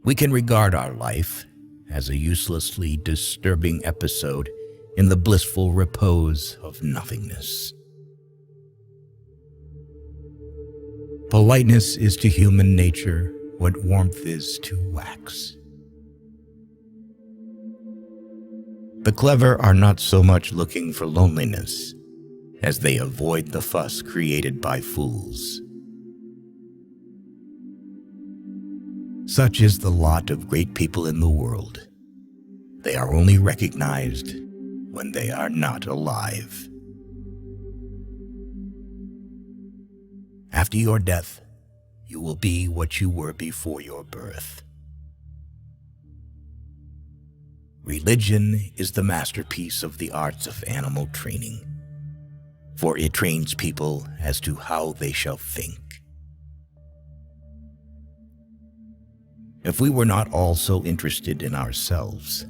We can regard our life as a uselessly disturbing episode in the blissful repose of nothingness. Politeness is to human nature what warmth is to wax. The clever are not so much looking for loneliness as they avoid the fuss created by fools. Such is the lot of great people in the world. They are only recognized when they are not alive. After your death, you will be what you were before your birth. Religion is the masterpiece of the arts of animal training, for it trains people as to how they shall think. If we were not all so interested in ourselves,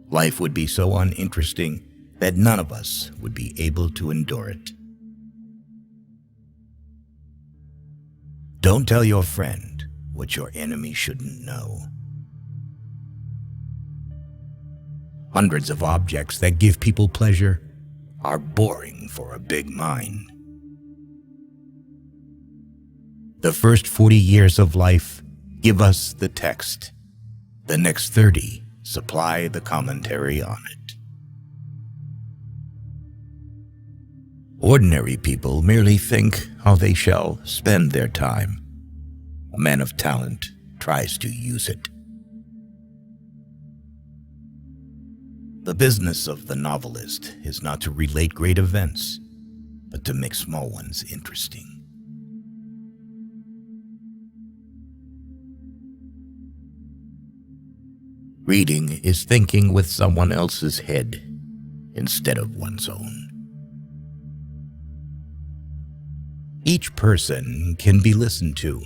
life would be so uninteresting that none of us would be able to endure it. Don't tell your friend what your enemy shouldn't know. Hundreds of objects that give people pleasure are boring for a big mind. The first 40 years of life give us the text. The next 30 supply the commentary on it. Ordinary people merely think how they shall spend their time. A man of talent tries to use it. The business of the novelist is not to relate great events, but to make small ones interesting. Reading is thinking with someone else's head instead of one's own. Each person can be listened to,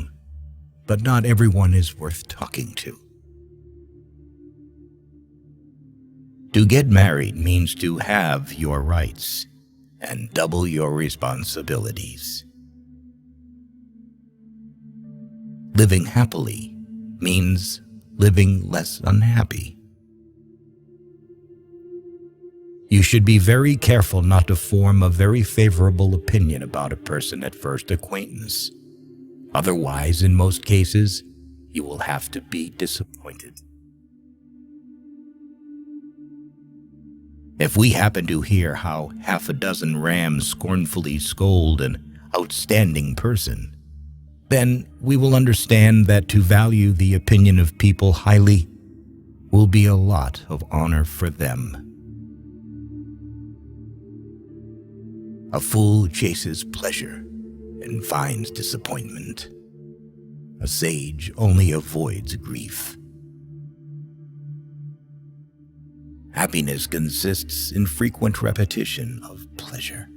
but not everyone is worth talking to. To get married means to have your rights and double your responsibilities. Living happily means living less unhappy. You should be very careful not to form a very favorable opinion about a person at first acquaintance. Otherwise, in most cases, you will have to be disappointed. If we happen to hear how half a dozen rams scornfully scold an outstanding person, then we will understand that to value the opinion of people highly will be a lot of honor for them. A fool chases pleasure and finds disappointment. A sage only avoids grief. Happiness consists in frequent repetition of pleasure.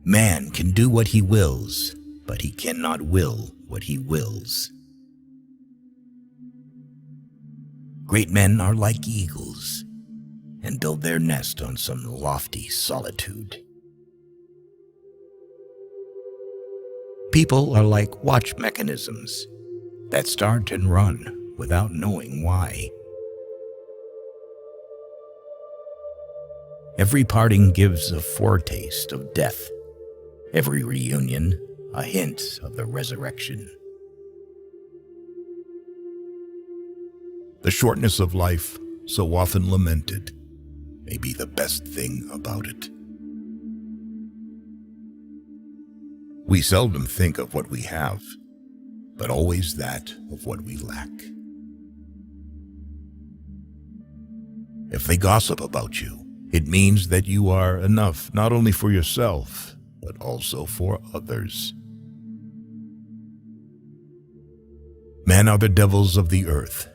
Man can do what he wills, but he cannot will what he wills. Great men are like eagles and build their nest on some lofty solitude. People are like watch mechanisms that start and run without knowing why. Every parting gives a foretaste of death. Every reunion, a hint of the resurrection. The shortness of life, so often lamented, may be the best thing about it. We seldom think of what we have, but always that of what we lack. If they gossip about you, it means that you are enough not only for yourself, but also for others. Men are the devils of the earth,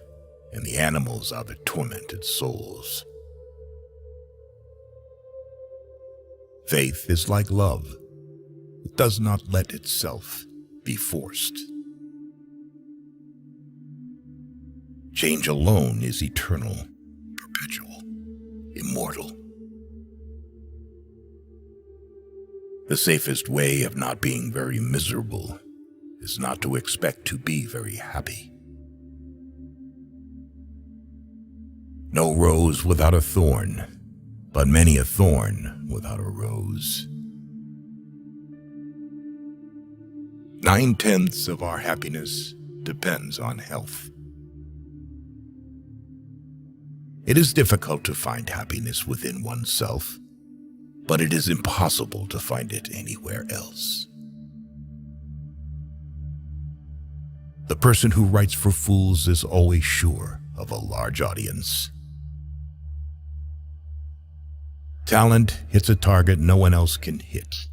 and the animals are the tormented souls. Faith is like love. It does not let itself be forced. Change alone is eternal, perpetual, immortal. The safest way of not being very miserable is not to expect to be very happy. No rose without a thorn, but many a thorn without a rose. 9/10 of our happiness depends on health. It is difficult to find happiness within oneself, but it is impossible to find it anywhere else. The person who writes for fools is always sure of a large audience. Talent hits a target no one else can hit.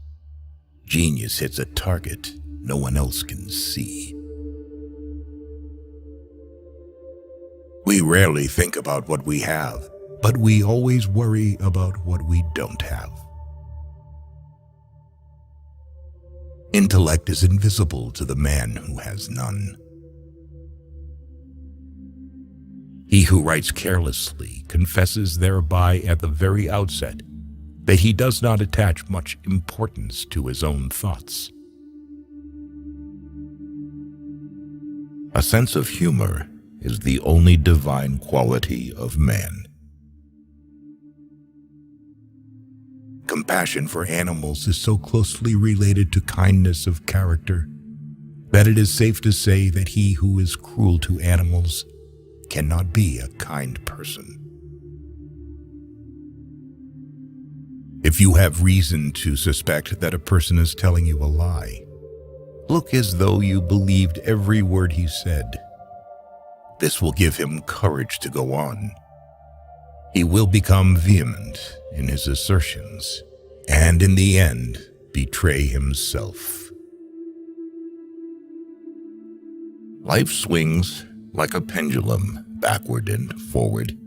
Genius hits a target no one else can see. We rarely think about what we have, but we always worry about what we don't have. Intellect is invisible to the man who has none. He who writes carelessly confesses thereby at the very outset that he does not attach much importance to his own thoughts. A sense of humor is the only divine quality of man. Compassion for animals is so closely related to kindness of character that it is safe to say that he who is cruel to animals cannot be a kind person. If you have reason to suspect that a person is telling you a lie, look as though you believed every word he said. This will give him courage to go on. He will become vehement in his assertions, and in the end, betray himself. Life swings like a pendulum backward and forward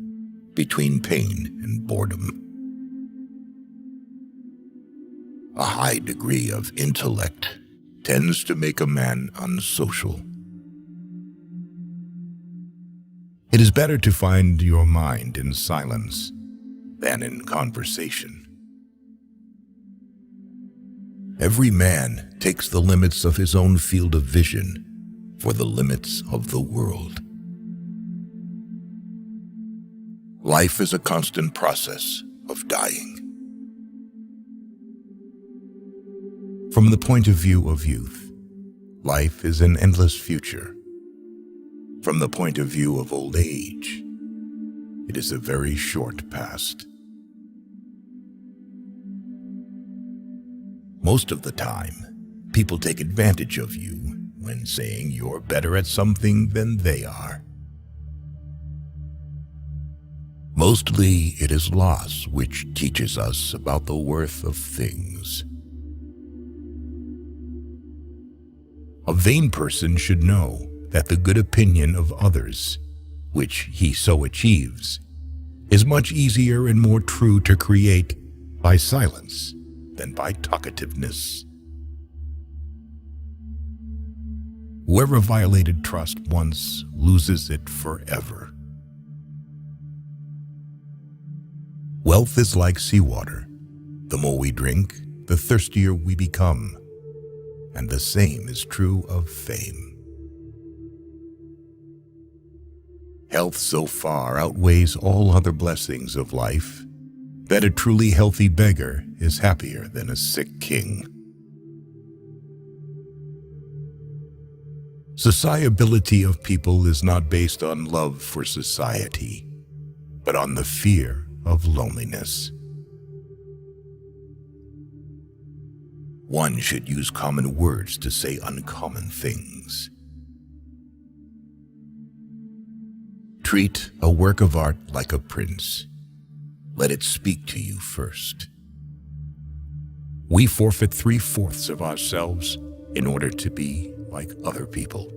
between pain and boredom. A high degree of intellect tends to make a man unsocial. It is better to find your mind in silence than in conversation. Every man takes the limits of his own field of vision for the limits of the world. Life is a constant process of dying. From the point of view of youth, life is an endless future. From the point of view of old age, it is a very short past. Most of the time, people take advantage of you when saying you're better at something than they are. Mostly, it is loss which teaches us about the worth of things. A vain person should know that the good opinion of others, which he so achieves, is much easier and more true to create by silence than by talkativeness. Whoever violated trust once loses it forever. Wealth is like seawater. The more we drink, the thirstier we become. And the same is true of fame. Health so far outweighs all other blessings of life that a truly healthy beggar is happier than a sick king. Sociability of people is not based on love for society, but on the fear of loneliness. One should use common words to say uncommon things. Treat a work of art like a prince. Let it speak to you first. We forfeit 3/4 of ourselves in order to be like other people.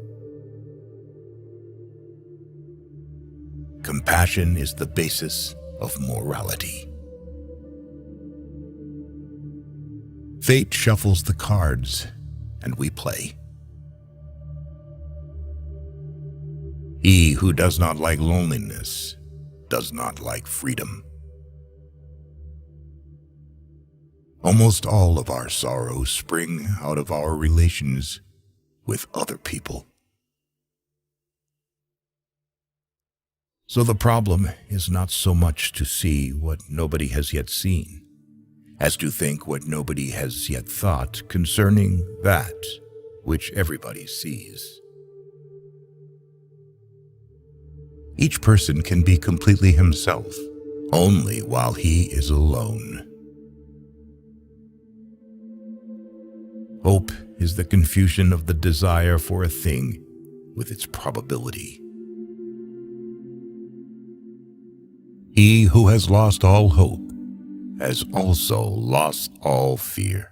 Compassion is the basis of morality. Fate shuffles the cards, and we play. He who does not like loneliness does not like freedom. Almost all of our sorrows spring out of our relations with other people. So the problem is not so much to see what nobody has yet seen, as to think what nobody has yet thought concerning that which everybody sees. Each person can be completely himself only while he is alone. Hope is the confusion of the desire for a thing with its probability. He who has lost all hope has also lost all fear.